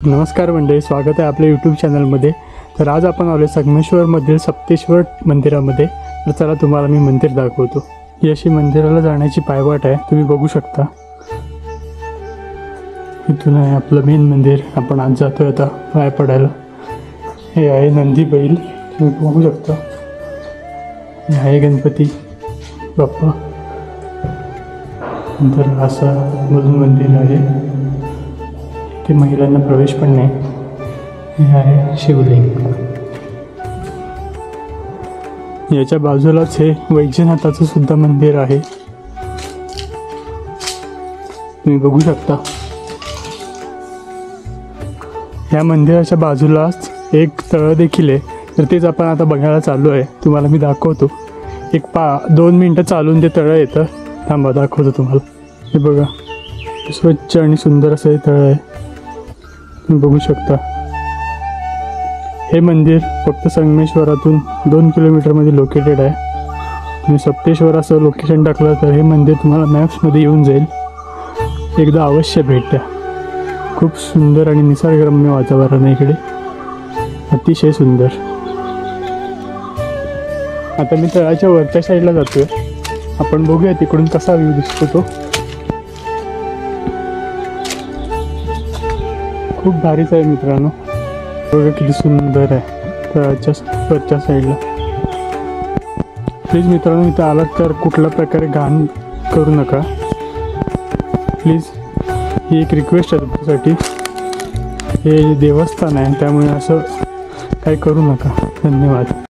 नमस्कार मंडळी, स्वागत आहे आपल्या यूट्यूब चॅनलमध्ये। तर आज आपण आलो संगमेश्वरमधील सप्तेश्वर मंदिरामध्ये। तर चला तुम्हाला मी मंदिर दाखवतो। ही अशी मंदिराला जाण्याची पायवाट आहे, तुम्ही बघू शकता। इथून आहे आपलं मेन मंदिर। आपण आज जातोय आता पाय पडायला। हे आहे नंदी बैल, तुम्ही बघू शकता। हे आहे गणपती बाप्पा। नंतर असा मंदिर आहे, ते महिलांना प्रवेश पण नाही। हे आहे शिवलिंग। याच्या बाजूलाच हे वैजनाथाचं सुद्धा मंदिर आहे, तुम्ही बघू शकता। या मंदिराच्या बाजूलाच एक तळ देखील आहे, तर तेच आपण आता बघायला चालू आहे। तुम्हाला मी दाखवतो। 2 मिनिटं चालून ते तळ येतं। थांबा, दाखवतो तुम्हाला। हे बघा, स्वच्छ आणि सुंदर असं हे तळ आहे, तुम्ही बघू शकता। हे मंदिर फक्त संगमेश्वरातून 2 किलोमीटरमध्ये लोकेटेड आहे। तुम्ही सप्तेश्वर असं लोकेशन टाकलं तर हे मंदिर तुम्हाला मॅप्समध्ये येऊन जाईल। एकदा अवश्य भेट द्या। खूप सुंदर आणि निसर्गरम्य वातावरण आहे इकडे, अतिशय सुंदर। आता मी तळाच्या वरच्या साईडला जातोय, आपण बघूया तिकडून कसा व्ह्यू दिसतो तो। खूप भारीच आहे मित्रांनो, बघा किती सुंदर आहे तळाच्या वरच्या साईडला। प्लीज मित्रांनो, इथं आलात तर कुठल्या प्रकारे घाण करू नका प्लीज। ही एक रिक्वेस्ट आहे तुमच्यासाठी। हे देवस्थान आहे, त्यामुळे असं काही करू नका। धन्यवाद।